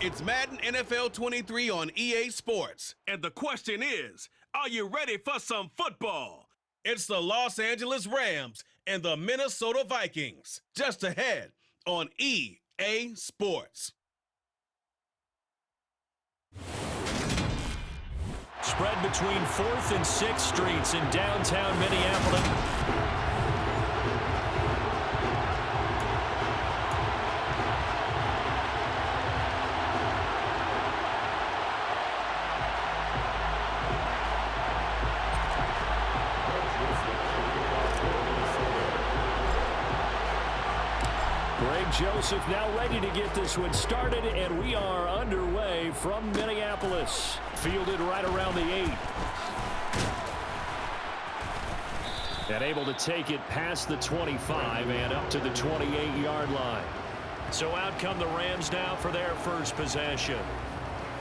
It's Madden NFL 23 on EA Sports. And the question is, are you ready for some football? It's the Los Angeles Rams and the Minnesota Vikings. Just ahead on EA Sports. Spread between 4th and 6th Streets in downtown Minneapolis. Joseph now ready to get this one started, and we are underway from Minneapolis. Fielded right around the 8. And able to take it past the 25 and up to the 28-yard line. So out come the Rams now for their first possession.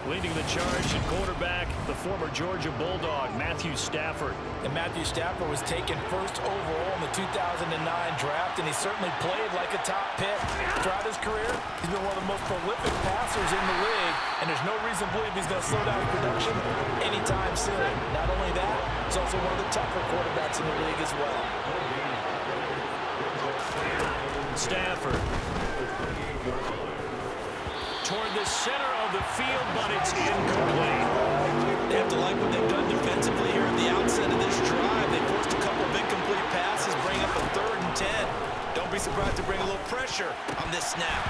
Leading the charge at quarterback, the former Georgia Bulldog, Matthew Stafford. And Matthew Stafford was taken first overall in the 2009 draft, and he certainly played like a top pick. Throughout his career, he's been one of the most prolific passers in the league, and there's no reason to believe he's going to slow down his production anytime soon. Not only that, he's also one of the tougher quarterbacks in the league as well. Stafford. Toward the center of the field, but it's incomplete. They have to like what they've done defensively here at the outset of this drive. They forced a couple of incomplete passes, bring up a 3rd and 10. Don't be surprised to bring a little pressure on this snap.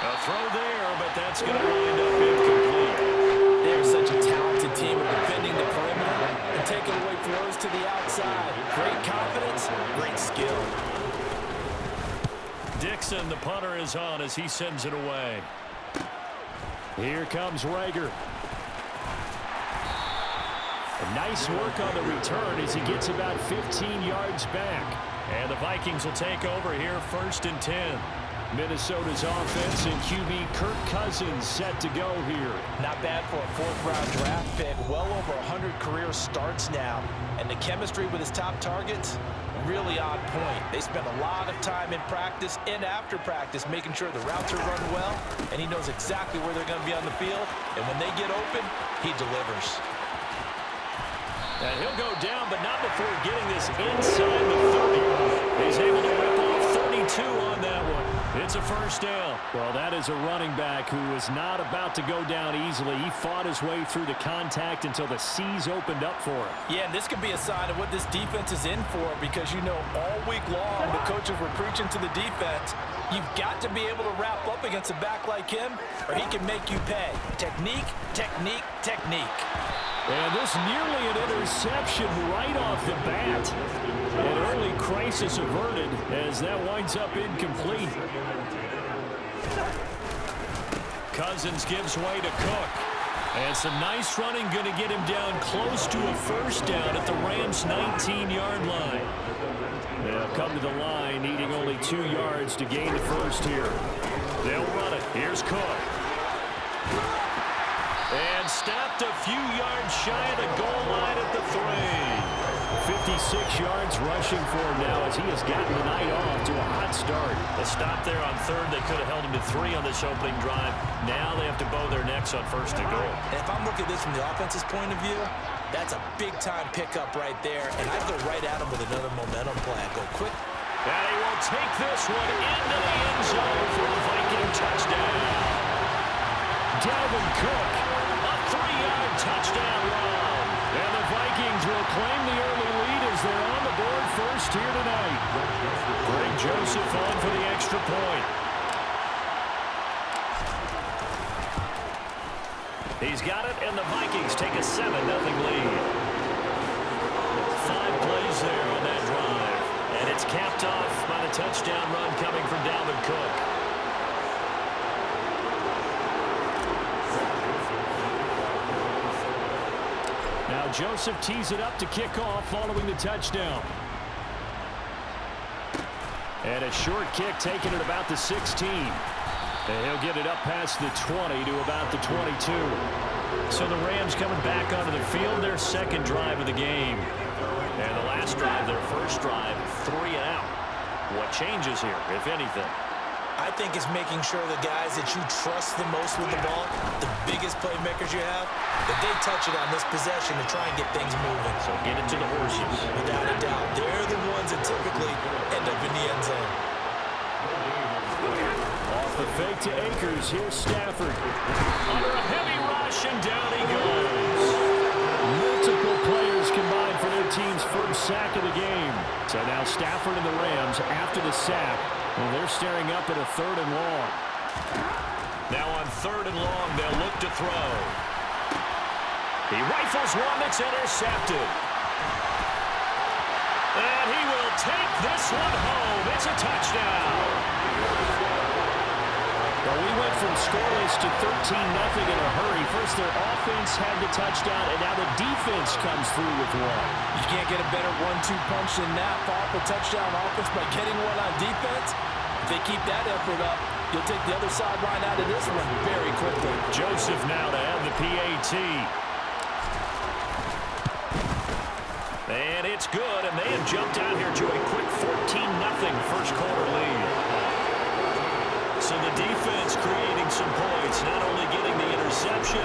A throw there, but that's going to wind up incomplete. They're such a talented team of defending the perimeter and taking away throws to the outside. Great confidence, great skill. Dixon, the punter, is on as he sends it away. Here comes Rager. Nice work on the return as he gets about 15 yards back. And the Vikings will take over here 1st and 10. Minnesota's offense and QB Kirk Cousins set to go here. Not bad for a 4th-round draft pick. Well over 100 career starts now. And the chemistry with his top targets, really on point. They spend a lot of time in practice and after practice making sure the routes are run well, and he knows exactly where they're going to be on the field. And when they get open, he delivers. And he'll go down, but not before getting this inside the 30. He's able to rip off 32 on that one. It's a 1st down. Well, that is a running back who is not about to go down easily. He fought his way through the contact until the seas opened up for him. Yeah, and this could be a sign of what this defense is in for, because you know all week long the coaches were preaching to the defense, you've got to be able to wrap up against a back like him or he can make you pay. Technique, technique, technique. And this nearly an interception right off the bat. An early crisis averted as that winds up incomplete. Cousins gives way to Cook. And some nice running going to get him down close to a 1st down at the Rams' 19-yard line. They'll come to the line needing only 2 yards to gain the 1st here. They'll run it. Here's Cook. And stopped a few yards shy of the goal line at the 3. 56 yards rushing for him now as he has gotten the night off to a hot start. A stop there on 3rd. They could have held him to 3 on this opening drive. Now they have to bow their necks on 1st and goal. And if I'm looking at this from the offense's point of view, that's a big-time pickup right there. And I'd go right at him with another momentum play. Go quick. And he will take this one into the end zone for a Viking touchdown. Dalvin Cook, a 3-yard touchdown run. And the Vikings will claim the early lead as they're on the board first here tonight. Greg Joseph on for the extra point. He's got it, and the Vikings take a 7-0 lead. 5 plays there on that drive. And it's capped off by the touchdown run coming from Dalvin Cook. Now Joseph tees it up to kick off following the touchdown. And a short kick taken at about the 16. And he'll get it up past the 20 to about the 22. So the Rams coming back onto the field, their 2nd drive of the game. And the last drive, their 1st drive, 3 and out. What changes here, if anything? I think it's making sure the guys that you trust the most with the ball, the biggest playmakers you have, that they touch it on this possession to try and get things moving. So get it to the horses. Without a doubt, they're the ones that typically end up in the end zone. Off the fake to Akers. Here's Stafford. Under a heavy rush, and down he goes. Multiple players combined for their team's first sack of the game. So now Stafford and the Rams, after the sack, well, they're staring up at a 3rd and long. Now on 3rd and long, they'll look to throw. He rifles one that's intercepted. And he will take this one home. It's a touchdown. Well, we went from scoreless to 13-0 in a hurry. First, their offense had the touchdown, and now the defense comes through with one. You can't get a better 1-2 punch than that. Follow up a touchdown offense by getting one on defense. If they keep that effort up, you'll take the other sideline out of this one very quickly. Joseph now to have the PAT. And it's good, and they have jumped out here to a quick 14-0 first quarter lead. So the defense creating some points, not only getting the interception,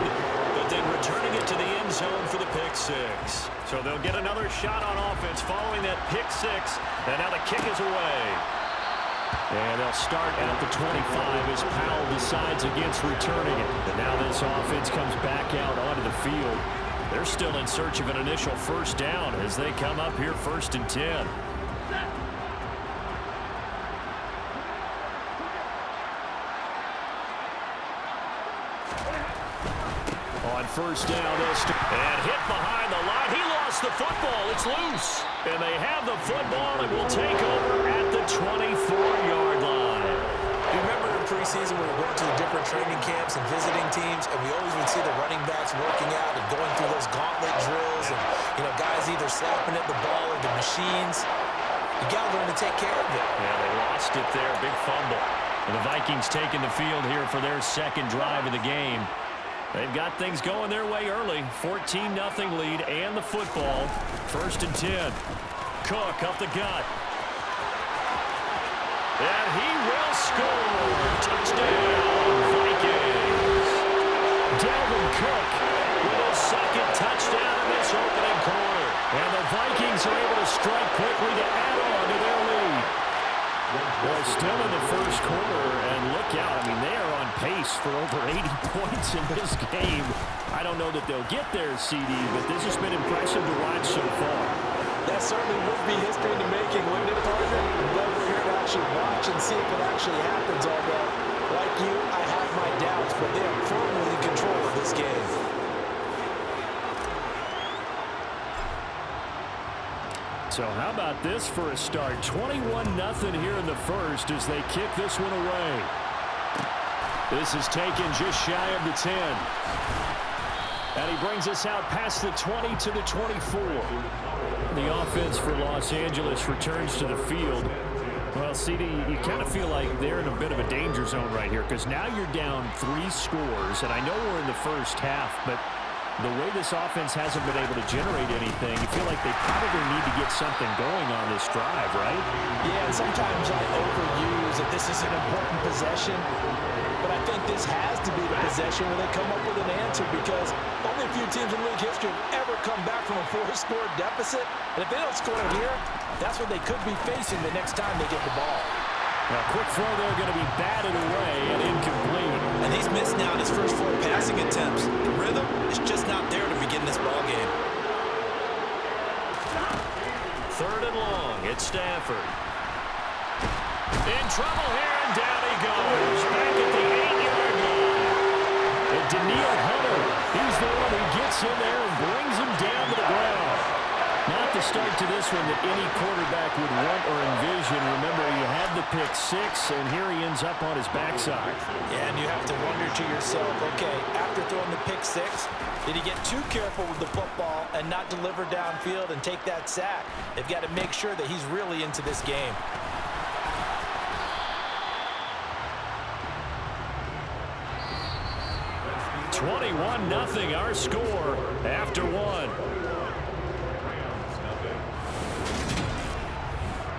but then returning it to the end zone for the pick six. So they'll get another shot on offense following that pick six, and now the kick is away. And they'll start at the 25 as Powell decides against returning it. And now this offense comes back out onto the field. They're still in search of an initial first down as they come up here 1st and 10. On first down, and hit behind the line. He lost the football. It's loose. And they have the football and will take over at the 24-yard line. You remember in preseason when we were going to the different training camps and visiting teams, and we always would see the running backs working out and going through those gauntlet drills, and guys either slapping at the ball or the machines. You got to learn to take care of it. Yeah, they lost it there. Big fumble. And the Vikings taking the field here for their second drive of the game. They've got things going their way early. 14-0 lead and the football. 1st and 10. Cook up the gut. And he will score. Touchdown, Vikings. Dalvin Cook with his second touchdown in this opening quarter. And the Vikings are able to strike quickly to add on to their lead. Well, still in the first quarter, and look out. I mean, they are on pace for over 80 points in this game. I don't know that they'll get there, CD, but this has been impressive to watch so far. That certainly would be history in the making, wouldn't it, partner? But we're here to actually watch and see if it actually happens, although, like you, I have my doubts, but they are firmly in control of this game. So how about this for a start? 21-0 here in the first as they kick this one away. This is taken just shy of the 10. And he brings us out past the 20 to the 24. The offense for Los Angeles returns to the field. Well, CD, you kind of feel like they're in a bit of a danger zone right here because now you're down 3 scores. And I know we're in the first half, but the way this offense hasn't been able to generate anything, you feel like they probably need to get something going on this drive, right? Yeah, and sometimes I overuse that this is an important possession, but I think this has to be the possession where they come up with an answer because only a few teams in league history have ever come back from a 4-score deficit, and if they don't score here, that's what they could be facing the next time they get the ball. Now, quick throw there going to be batted away and incomplete. And he's missed now in his first 4 passing attempts. The rhythm is just not there to begin this ball game. 3rd and long. It's Stafford. In trouble here, and down he goes. Back at the 8-yard line. And Daniil Hunter, he's the one who gets in there and brings him down to the ground. Not the start to this one that any quarterback would want or envision. Remember, you had the pick 6, and here he ends up on his backside. Yeah, and you have to wonder to yourself, okay, after throwing the pick 6, did he get too careful with the football and not deliver downfield and take that sack? They've got to make sure that he's really into this game. (21-0) our score after 1.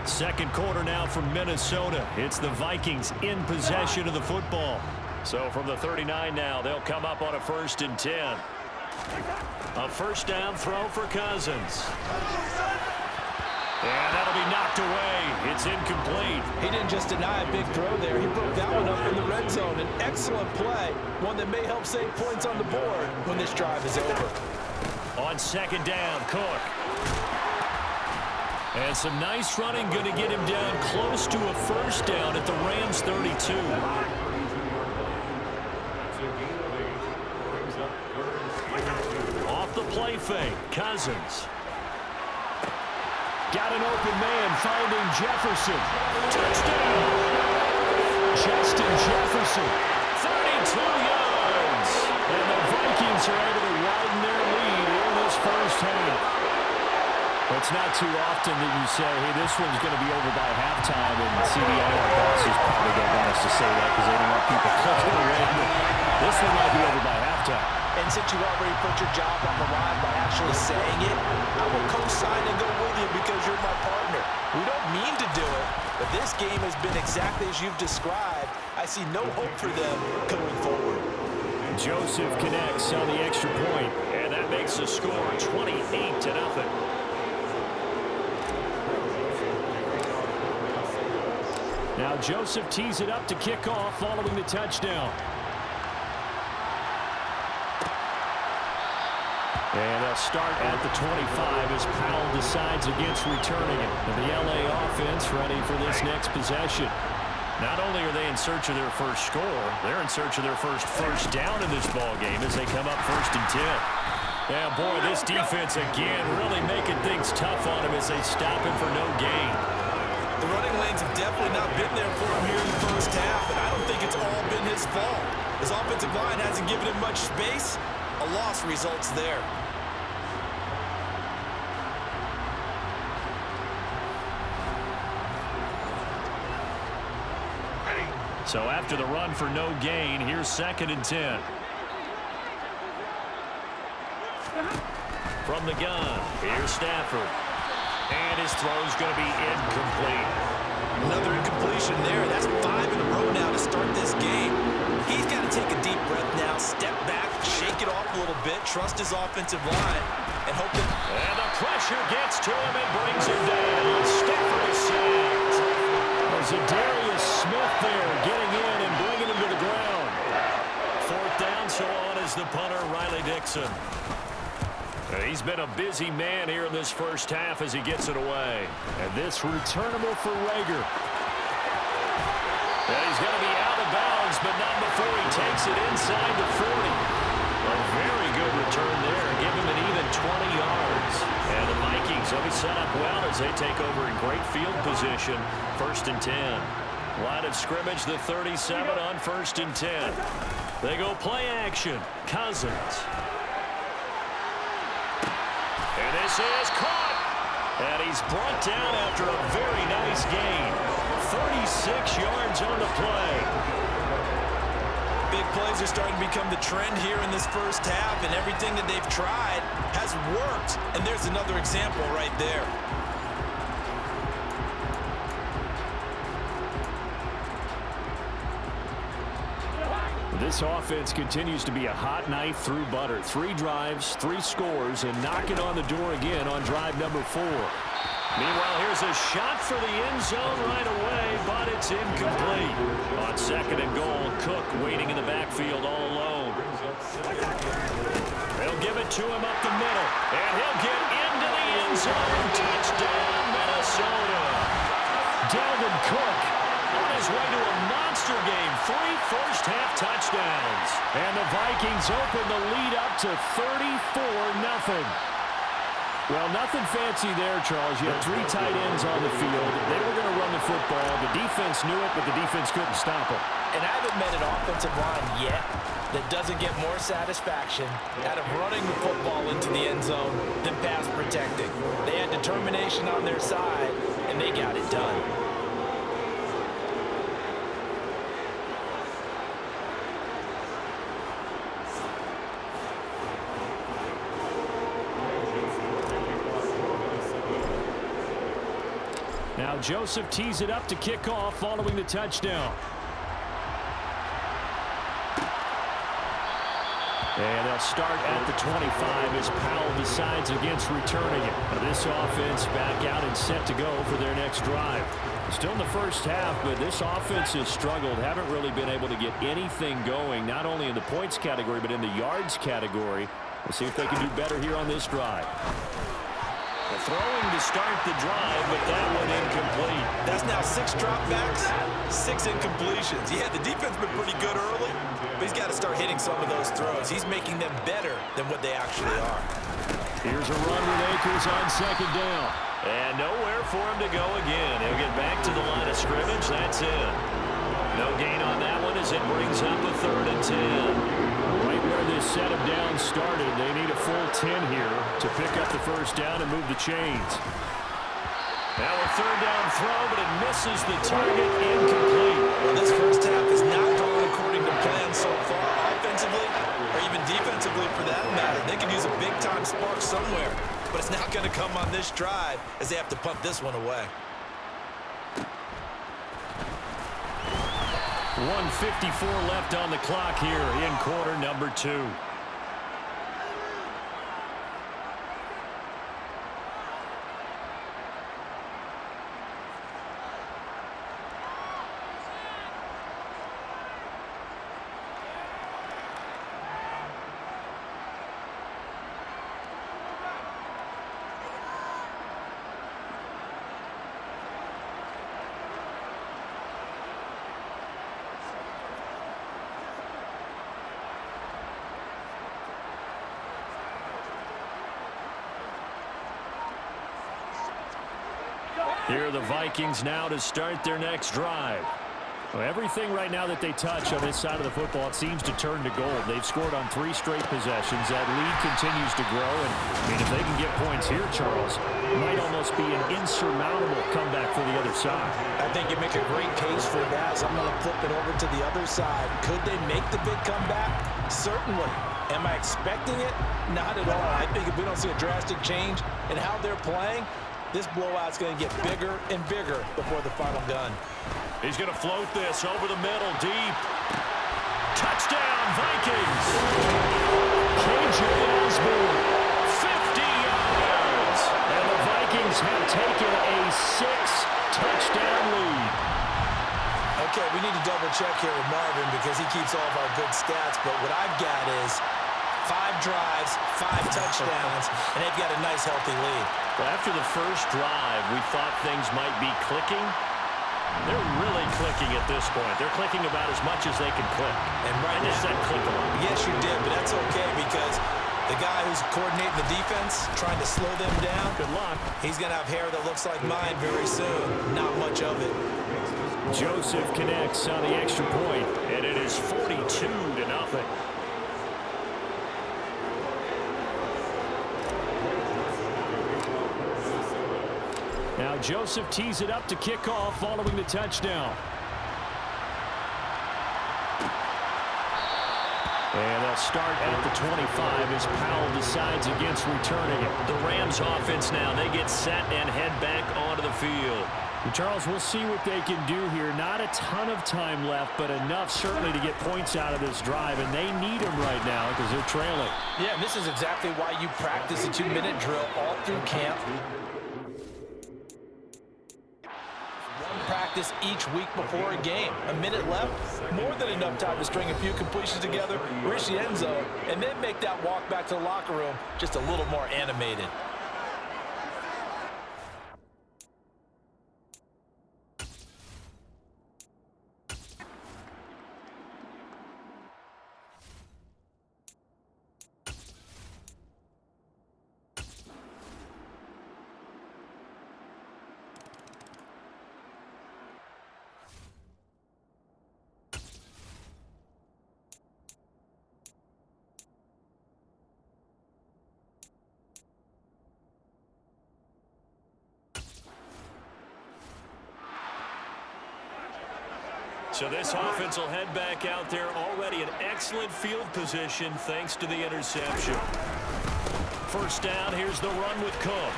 Second quarter now from Minnesota. It's the Vikings in possession of the football. So from the 39 now, they'll come up on a 1st and 10. A first down throw for Cousins. And that'll be knocked away. It's incomplete. He didn't just deny a big throw there. He broke that one up in the red zone. An excellent play, one that may help save points on the board when this drive is over. On second down, Cook. And some nice running, going to get him down close to a first down at the Rams 32. Off the play fake, Cousins. Got an open man, finding Jefferson. Touchdown! Justin Jefferson, 32 yards. And the Vikings are able to widen their lead in this first half. It's not too often that you say, hey, this one's going to be over by halftime, and CDI bosses probably don't want us to say that because they don't want people clicking away. But this one might be over by halftime. And since you already put your job on the line by actually saying it, I will co-sign and go with you because you're my partner. We don't mean to do it, but this game has been exactly as you've described. I see no hope for them going forward. Joseph connects on the extra point, and that makes the score 28-0. Now Joseph tees it up to kick off following the touchdown. And they'll start at the 25 as Powell decides against returning it. And the LA offense ready for this next possession. Not only are they in search of their first score, they're in search of their first down in this ball game as they come up 1st and 10. Yeah, boy, this defense again really making things tough on him as they stop him for no gain. The running lanes have definitely not been there for him here in the first half, and I don't think it's all been his fault. His offensive line hasn't given him much space. A loss results there. So after the run for no gain, here's 2nd and 10. From the gun, here's Stafford. And his throw's going to be incomplete. Another incompletion there. That's 5 in a row now to start this game. He's got to take a deep breath now, step back, shake it off a little bit, trust his offensive line, and hope that... And the pressure gets to him and brings him down. Stafford is sacked. There's a Darius Smith there getting in and bringing him to the ground. 4th down, so on is the punter, Riley Dixon. He's been a busy man here in this first half as he gets it away. And this returnable for Rager. And he's going to be out of bounds, but not before he takes it inside the 40. A very good return there. Give him an even 20 yards. And the Vikings will be set up well as they take over in great field position. 1st and 10. Line of scrimmage, the 37 on 1st and 10. They go play action. Cousins. And this is caught. And he's brought down after a very nice gain. 36 yards on the play. Big plays are starting to become the trend here in this first half, and everything that they've tried has worked. And there's another example right there. This offense continues to be a hot knife through butter. 3 drives, 3 scores, and knocking on the door again on drive number 4. Meanwhile, here's a shot for the end zone right away, but it's incomplete. On 2nd and goal, Cook waiting in the backfield all alone. They'll give it to him up the middle, and he'll get into the end zone. Touchdown, Minnesota. Dalvin Cook on his way to a monster game. 3 first-half touchdowns. And the Vikings open the lead up to 34-0. Well, nothing fancy there, Charles. You had 3 tight ends on the field. They were going to run the football. The defense knew it, but the defense couldn't stop them. And I haven't met an offensive line yet that doesn't get more satisfaction out of running the football into the end zone than pass protecting. They had determination on their side, and they got it done. Now Joseph tees it up to kick off following the touchdown. And they'll start at the 25 as Powell decides against returning it. Now this offense back out and set to go for their next drive. Still in the first half, but this offense has struggled. Haven't really been able to get anything going, not only in the points category, but in the yards category. We'll see if they can do better here on this drive. Throwing to start the drive, but that one incomplete. That's now 6 dropbacks, 6 incompletions. Yeah, the defense been pretty good early, but he's got to start hitting some of those throws. He's making them better than what they actually are. Here's a run with Akers on second down. And nowhere for him to go again. He'll get back to the line of scrimmage. That's it. No gain on that one as it brings up a 3rd and 10. Right where this set of downs started, they need a full 10 here to pick up the first down and move the chains. Now a 3rd down throw, but it misses the target, incomplete. Well, this first half has not gone according to plan so far, offensively or even defensively for that matter. They could use a big-time spark somewhere, but it's not going to come on this drive as they have to punt this one away. 1:54 left on the clock here in quarter number 2. Here are the Vikings now to start their next drive. Well, everything right now that they touch on this side of the football, it seems to turn to gold. They've scored on 3 straight possessions. That lead continues to grow. And, I mean, if they can get points here, Charles, it might almost be an insurmountable comeback for the other side. I think you make a great case for that. So I'm going to flip it over to the other side. Could they make the big comeback? Certainly. Am I expecting it? Not at all. I think if we don't see a drastic change in how they're playing, this blowout's going to get bigger and bigger before the final gun. He's going to float this over the middle, deep. Touchdown, Vikings! KJ Osborne, 50 yards! And the Vikings have taken a 6-touchdown lead. Okay, we need to double-check here with Marvin because he keeps all of our good stats, but what I've got is 5 drives, 5 touchdowns, and they've got a nice, healthy lead. Well, after the first drive, we thought things might be clicking. They're really clicking at this point. They're clicking about as much as they can click. And right I just said click a lot. Yes, you did, but that's okay because the guy who's coordinating the defense, trying to slow them down, Good luck. he's going to have hair that looks like mine very soon. Not much of it. Joseph connects on the extra point, And it is 42-0. Now Joseph tees it up to kick off following the touchdown. And they'll start at the 25 as Powell decides against returning it. The Rams offense now, they get set and head back onto the field. And Charles, we'll see what they can do here. Not a ton of time left, but enough certainly to get points out of this drive, and they need them right now because they're trailing. Yeah, and this is exactly why you practice a 2-minute drill all through camp. Practice each week before a game. A minute left, more than enough time to string a few completions together, reach the end zone, and then make that walk back to the locker room just a little more animated. So this offense will head back out there, already in excellent field position thanks to the interception. First down, here's the run with Cook.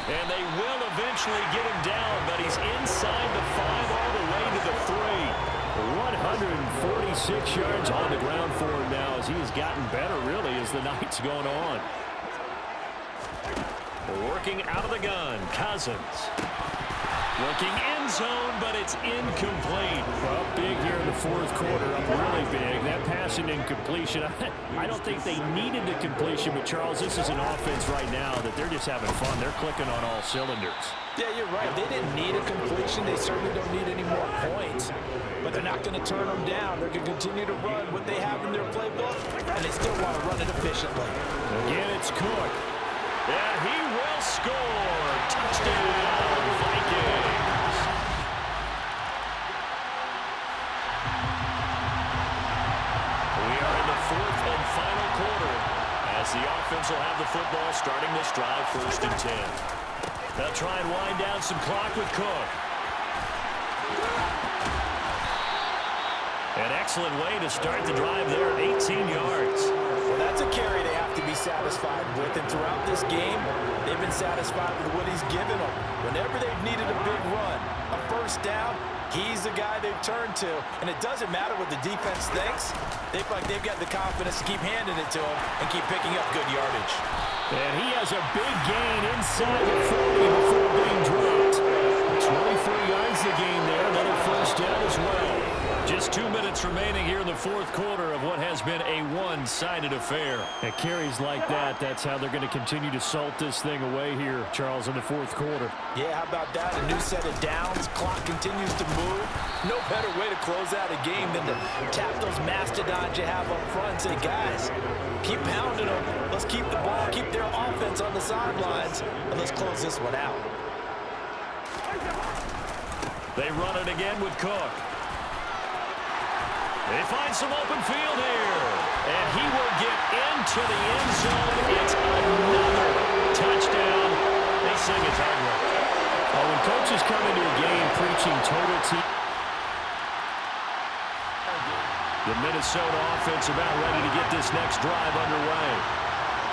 And they will eventually get him down, but he's inside the 5 all the way to the 3. 146 yards on the ground for him now as he has gotten better, really, as the night's going on. Working out of the gun, Cousins. Working end zone, but it's incomplete. Well, big here in the fourth quarter, up really big. That pass and incompletion, I don't think they needed the completion, but Charles, this is an offense right now that they're just having fun. They're clicking on all cylinders. Yeah, you're right. They didn't need a completion. They certainly don't need any more points. But they're not going to turn them down. They're going to continue to run what they have in their playbook, and they still want to run it efficiently. Again, it's Cook. And he will score. Touchdown, Vikings. We are in the fourth and final quarter as the offense will have the football starting this drive, 1st and 10. They'll try and wind down some clock with Cook. An excellent way to start the drive there, 18 yards. Well, that's a carry they have to be satisfied with. And throughout this game, they've been satisfied with what he's given them. Whenever they've needed a big run, a first down, he's the guy they've turned to. And it doesn't matter what the defense thinks. They feel like they've got the confidence to keep handing it to him and keep picking up good yardage. And he has a big gain inside the 40 before being dropped. 23 yards the gain there. Another first down as well. Just 2 minutes remaining here in the fourth quarter of what has been a one-sided affair. At carries like that, that's how they're going to continue to salt this thing away here, Charles, in the fourth quarter. Yeah, how about that? A new set of downs. Clock continues to move. No better way to close out a game than to tap those mastodons you have up front and say, guys, keep pounding them. Let's keep the ball, keep their offense on the sidelines, and let's close this one out. They run it again with Cook. They find some open field here. And he will get into the end zone. It's another touchdown. They sing it's ugly. Oh, when coaches come into a game preaching total team. The Minnesota offense about ready to get this next drive underway.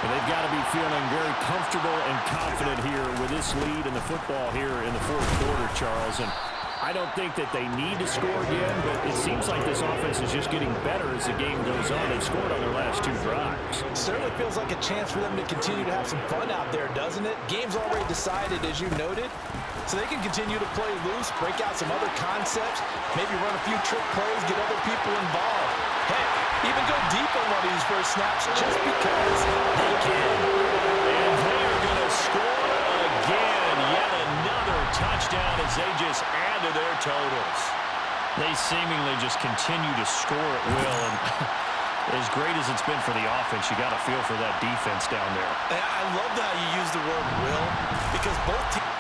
And they've got to be feeling very comfortable and confident here with this lead in the football here in the fourth quarter, Charles. And I don't think that they need to score again, but it seems like this offense is just getting better as the game goes on. They've scored on their last 2 drives. Certainly feels like a chance for them to continue to have some fun out there, doesn't it? Game's already decided, as you noted, so they can continue to play loose, break out some other concepts, maybe run a few trick plays, get other people involved. Heck, even go deep on one of these first snaps just because they can. And they're going to score again. Yet another touchdown as they just add to their totals. They seemingly just continue to score at will. And as great as it's been for the offense, you got to feel for that defense down there. I love how you use the word will, because both teams.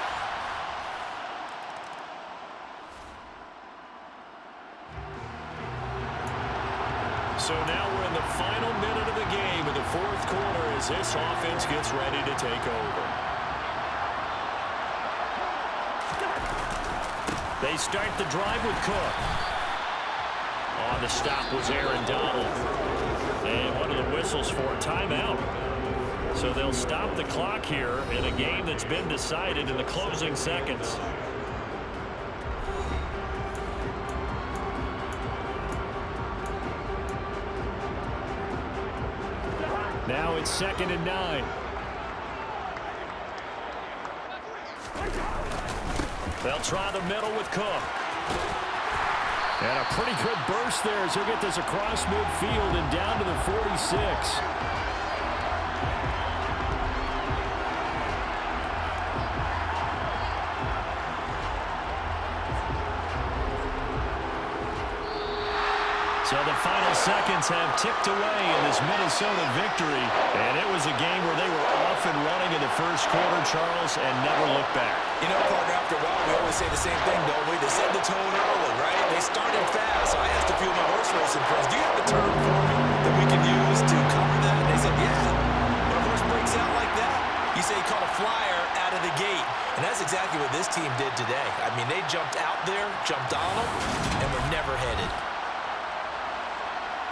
So now we're in the final minute of the game in the fourth quarter as this offense gets ready to take over. They start the drive with Cook. On the stop was Aaron Donald. And one of the whistles for a timeout. So they'll stop the clock here in a game that's been decided in the closing seconds. Now it's 2nd and 9. They'll try the middle with Cook. And a pretty good burst there as he'll get this across midfield and down to the 46. So the final seconds have ticked away in this Minnesota victory. And it was a game where they were off and running in the first quarter, Charles, and never looked back. You know, partner, after a while, we always say the same thing, don't we? They set the tone early, right? They started fast. So I asked a few of my horse racing friends, do you have a term for me that we can use to cover that? And they said, yeah. When a horse breaks out like that, you say he caught a flyer out of the gate. And that's exactly what this team did today. I mean, they jumped out there, jumped on them, and were never headed.